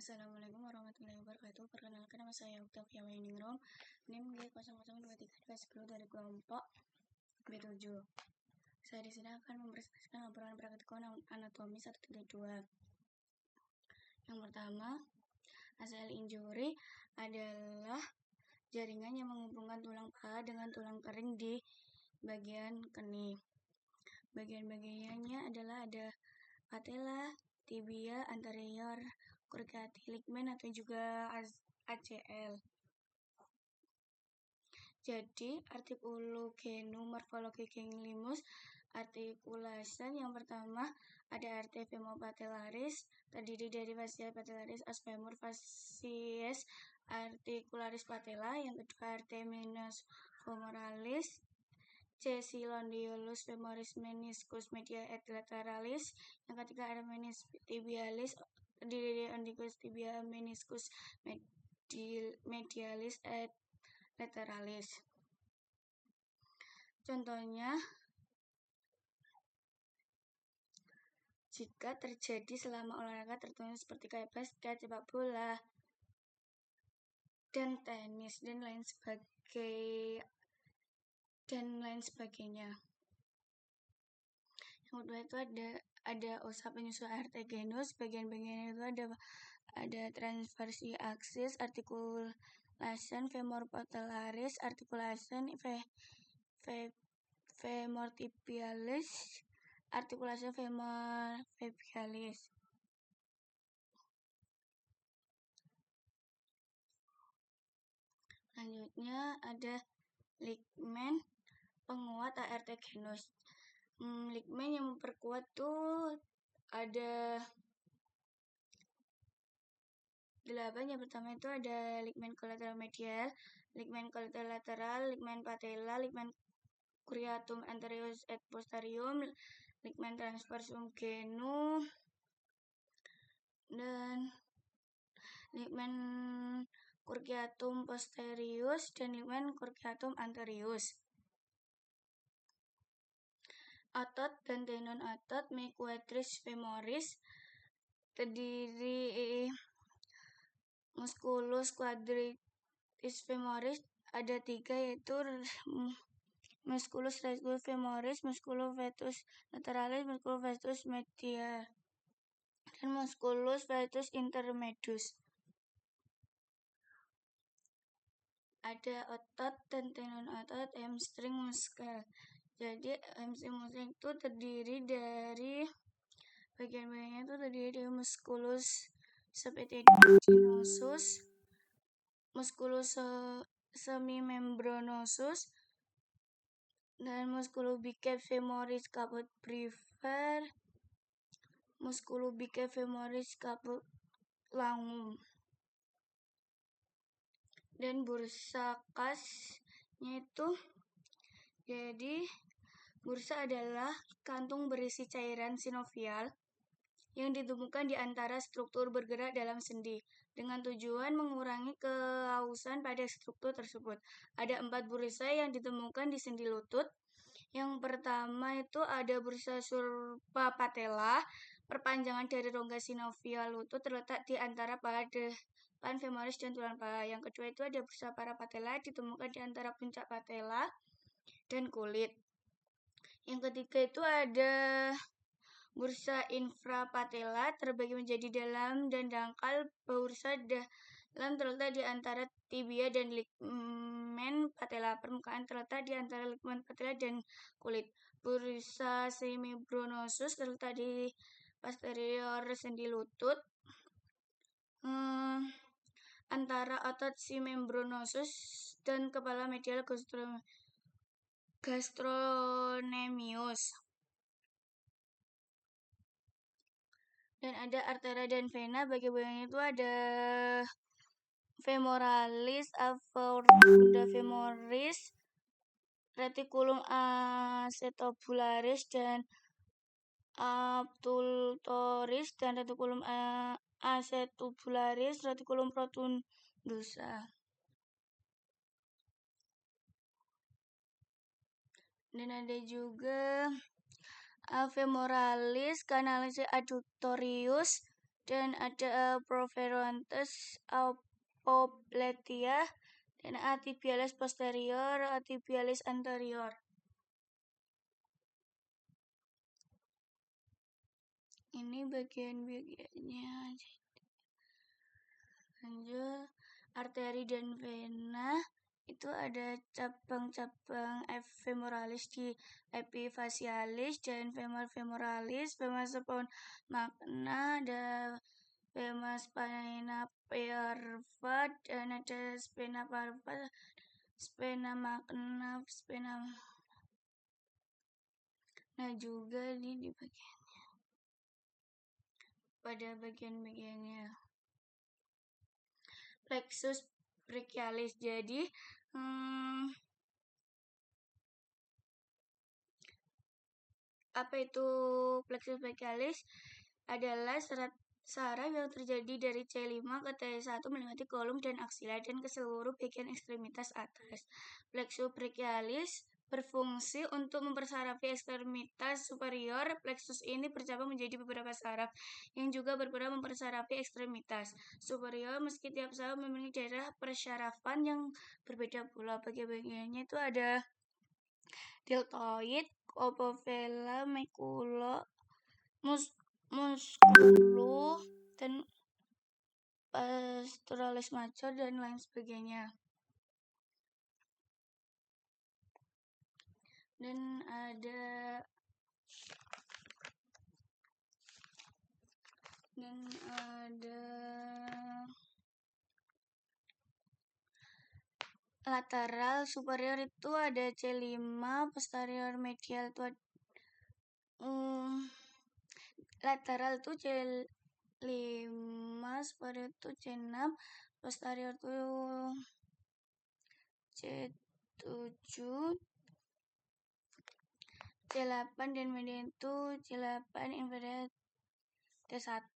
Assalamualaikum warahmatullahi wabarakatuh. Perkenalkan, nama saya Octavia Wainingrum, NIM G002310 dari kelompok B7. Saya di sini akan mempresentasikan laporan praktikum anatomi 132. Yang pertama, ACL injury adalah jaringan yang menghubungkan tulang paha dengan tulang kering di bagian keni. Bagian-bagiannya adalah ada patella, tibia anterior, cruciate ligament atau juga ACL. Jadi, articulogenum morphological limbus articulation yang pertama ada arteria femopatellaris, terdiri dari fascia patellaris, os femur, facies articularis patella. Yang kedua arteria meniscus femoralis, cecilondiolus femoris, meniscus media et lateralis. Yang ketiga ada meniscus tibialis, terdiri dari undicus tibia, meniscus medialis et lateralis. Contohnya, jika terjadi selama olahraga tertentu seperti kayak basket, sepak bola, dan tenis dan lain sebagainya. Yang kedua itu ada osa penyusul arteriogenus. Bagian-bagian itu ada transversi axis, articulation femorpatellaris, articulation femortibialis, articulation femorfacialis. Selanjutnya ada ligmen penguat arteriogenus. Ligmen yang memperkuat tuh ada 8. Yang pertama itu ada ligmen collateral medial, ligmen collateral lateral, ligmen patella, ligmen cruciatum anterior et posterior, ligmen transversum genu, dan ligmen cruciatum posterius dan ligmen cruciatum anterius. Otot dan tendon otot quadris femoris terdiri musculus quadriceps femoris ada 3, yaitu musculus rectus femoris, musculus vetus lateralis, musculus vetus medial, dan musculus vetus intermedius. Ada otot dan tendon otot hamstring muscle. Jadi hamstring muscle itu terdiri dari bagian-bagiannya itu terdiri dari musculus subepideminosus, musculus semimembranosus, dan musculus biceps femoris caput brevis, musculus biceps femoris caput langum, dan bursa kasnya itu. Jadi bursa adalah kantung berisi cairan sinovial yang ditemukan di antara struktur bergerak dalam sendi dengan tujuan mengurangi kehausan pada struktur tersebut. Ada 4 bursa yang ditemukan di sendi lutut. Yang pertama itu ada bursa suprapatella, perpanjangan dari rongga sinovial lutut terletak di antara paha depan femoris dan tulang paha. Yang kedua itu ada bursa parapatella, ditemukan di antara puncak patella dan kulit. Yang ketiga itu ada bursa infrapatella, terbagi menjadi dalam dan dangkal. Bursa dalam terletak di antara tibia dan ligmen patella. Permukaan terletak di antara ligmen patella dan kulit. Bursa semimembranosus terletak di posterior sendi lutut, antara otot semimembranosus dan kepala medial gastrocnemius. Dan ada arteria dan vena. Bagian-bagiannya itu ada femoralis, aorta femoris, reticulum acetobularis dan abductoris, dan reticulum acetobularis, reticulum protundosa. Dan ada juga femoralis, canalis adductorius, dan ada proferontes apopletia, dan atibialis posterior, atibialis anterior. Ini bagian-bagiannya. Lanjut, arteri dan vena itu ada cabang-cabang femoralis di epifasialis dan femoralis, vena spina magna, ada vena spina parva, dan ada spina parva, spina magna, spina. Nah, juga ini di pada bagian-bagiannya. Plexus brachialis. Jadi apa itu plexus brachialis? Adalah saraf yang terjadi dari C5 ke T1 melewati kolum dan aksila dan ke seluruh bagian ekstremitas atas. Plexus brachialis berfungsi untuk mempersarafi ekstremitas superior. Plexus ini bercabang menjadi beberapa saraf yang juga berperan mempersarafi ekstremitas superior, meski tiap saraf memiliki daerah persarafan yang berbeda pula. Bagian-bagiannya itu ada deltoid, opovela, macula, musculus, dan pectoralis major, dan lain sebagainya. Dan ada lateral superior itu ada C5, posterior medial itu lateral itu C5, superior itu C6, posterior itu C7, C8, dan median itu C8, inferior T1.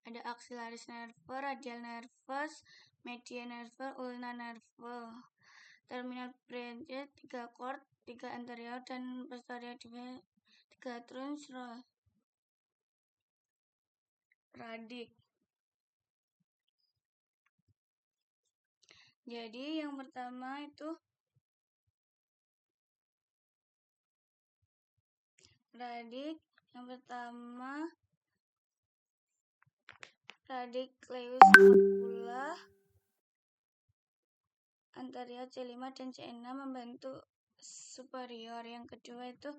Ada axillaris nerve, radial nervus, median nerve, ulna nerve. Terminal branches 3 chord, 3 anterior dan posterior, 3 trans radik. Jadi yang pertama itu radik. Yang pertama radiculaeus macula anterior C5 dan C6 membentuk superior. Yang kedua itu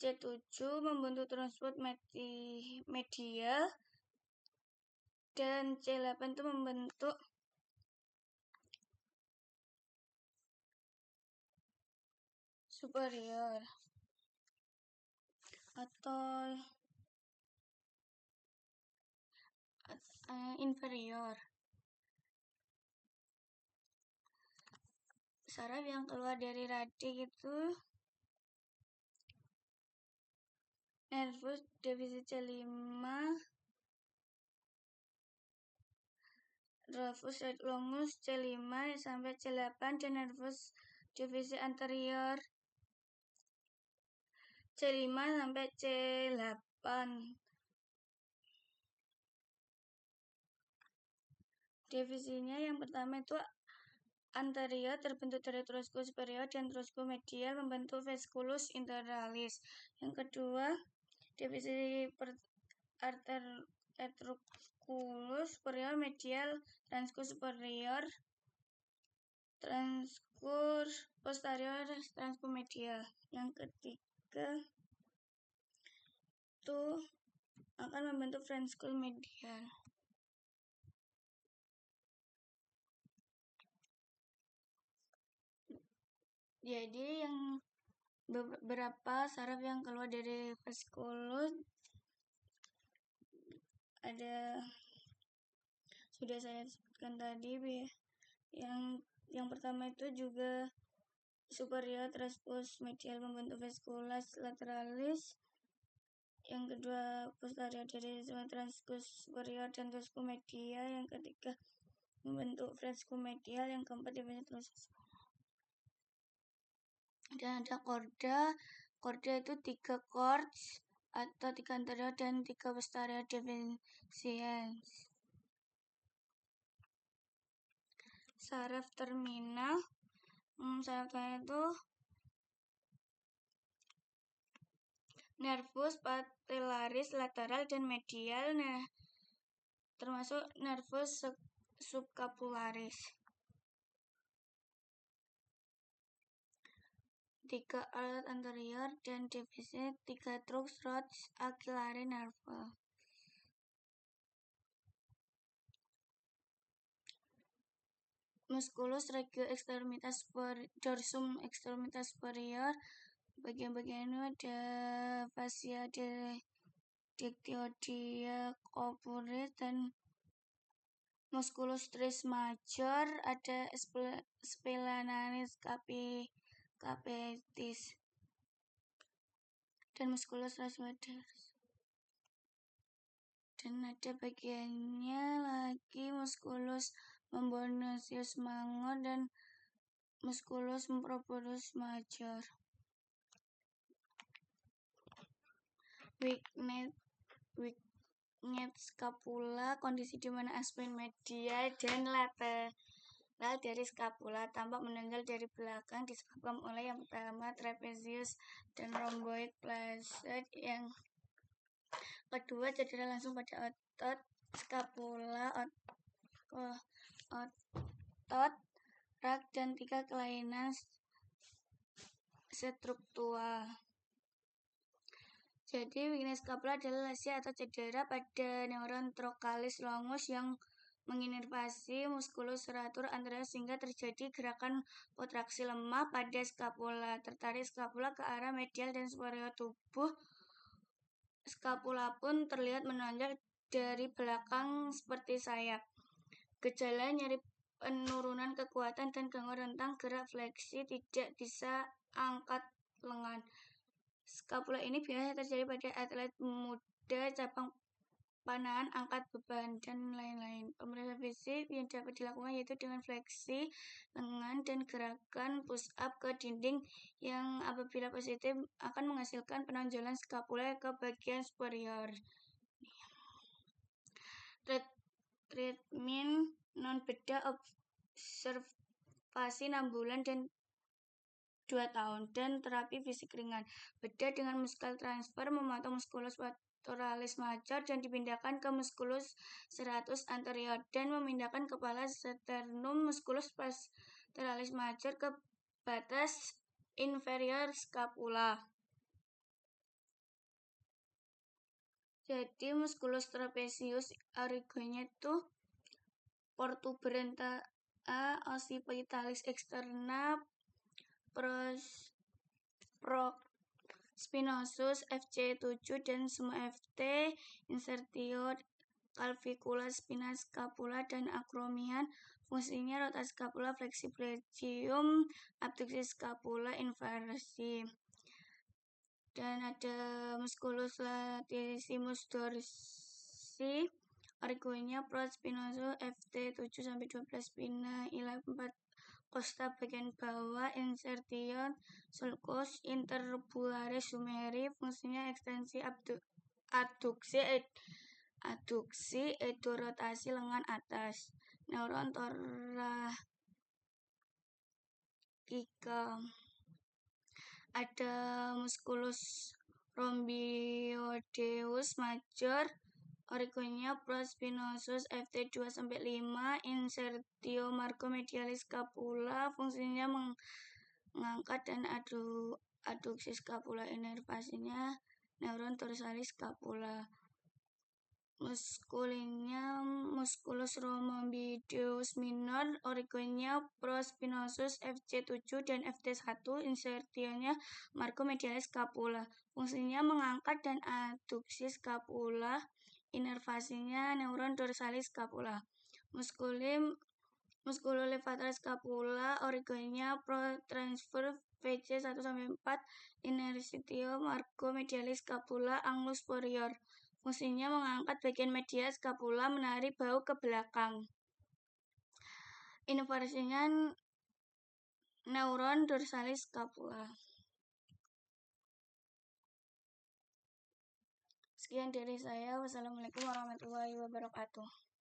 C7 membentuk transport medial, dan C8 itu membentuk superior atau inferior. Saraf yang keluar dari radik itu nervus divisi C5, nervus longus C5 sampai C8, dan nervus divisi anterior C5 sampai C8. Divisinya yang pertama itu anterior terbentuk dari trochanter superior dan trochanter medial membentuk vasculus internalis. Yang kedua, divisi arterioculus superior medial, transcus superior, transcus posterior, transcus medial. Yang ketiga itu akan membentuk transcus medial. Jadi yang beberapa saraf yang keluar dari vasculus ada sudah saya sebutkan tadi. Yang pertama itu juga superior transcus medial membentuk vasculus lateralis. Yang kedua posterior dari transcus superior dan transcus medial. Yang ketiga membentuk transcus medial. Yang keempat divisi transcus. Dan ada korda itu 3 chords, atau 3 anterior dan 3 posterior definitions. Saraf terminal, sarafnya itu nervus patellaris lateral dan medial, termasuk nervus subcapularis. 3 alat anterior dan defisit 3 trunk rods axillary nerve. Musculus regio extremitas dorsum extremitas superior, bagian-bagiannya ada fascia dictyodia corporis dan musculus tres major, ada splenitis capitis dan musculus transversus. Dan ada bagiannya lagi musculus membranaceus minor dan musculus profungus major. Weakness scapula, kondisi di mana aspek medial dan lateral dari scapula tampak menonjol dari belakang disebabkan oleh yang pertama trapezius dan rhomboid placet, yang kedua cedera langsung pada otot scapula, otot rak, dan 3 kelainan struktural. Jadi weakness scapula adalah lesia atau cedera pada neuron trocalis longus yang menginervasi musculus serratus anterior sehingga terjadi gerakan kontraksi lemah pada scapula. Tertarik scapula ke arah medial dan superior tubuh. Scapula pun terlihat menonjol dari belakang seperti sayap. Gejala nyeri, penurunan kekuatan dan gangguan rentang gerak fleksi, tidak bisa angkat lengan. Scapula ini biasanya terjadi pada atlet muda, cabang panahan, angkat beban, dan lain-lain. Pemeriksaan fisik yang dapat dilakukan yaitu dengan fleksi lengan dan gerakan push up ke dinding yang apabila positif akan menghasilkan penonjolan scapula ke bagian superior. Treatment non bedah observasi 6 bulan dan 2 tahun dan terapi fisik ringan. Bedah dengan muscle transfer memotong musculus pectoralis major dan dipindahkan ke musculus serratus anterior dan memindahkan kepala sternum musculus pectoralis major ke batas inferior scapula. Jadi musculus trapezius aurigonya itu protuberanta occipitalis externa, prospinosus FC7 dan semua FT, insertio calvicula spina scapula dan acromion. Fungsinya rotasi scapula, flexibilium, abduksi scapula, inversi. Dan ada musculus latissimus dorsi, aurigonya prospinosus FT7 sampai 12, spina ila 4, costa bagian bawah, insertion sulcus interbularis sumeri. Fungsinya ekstensi adduksi edorotasi lengan atas. Neuron thoracica, ada musculus rhomboideus major, aurigonya prospinosus FT2 sampai 5, insertio margomedialis scapula. Fungsinya mengangkat dan adduksi scapula. Inervasinya neuron dorsalis scapula. Muskulnya musculus rhomboideus minor, aurigonya prospinosus FC7 dan FT1, insertionnya margomedialis scapula. Fungsinya mengangkat dan adduksi scapula. Inervasinya neuron dorsalis scapula. Musculolevator scapula, aurigonya protransfer VC1 sampai 4, inertio margomedialis scapula, anglus superior. Fungsinya mengangkat bagian medial scapula, menarik bahu ke belakang. Inervasinya neuron dorsalis scapula. Sekian dari saya. Wassalamualaikum warahmatullahi wabarakatuh.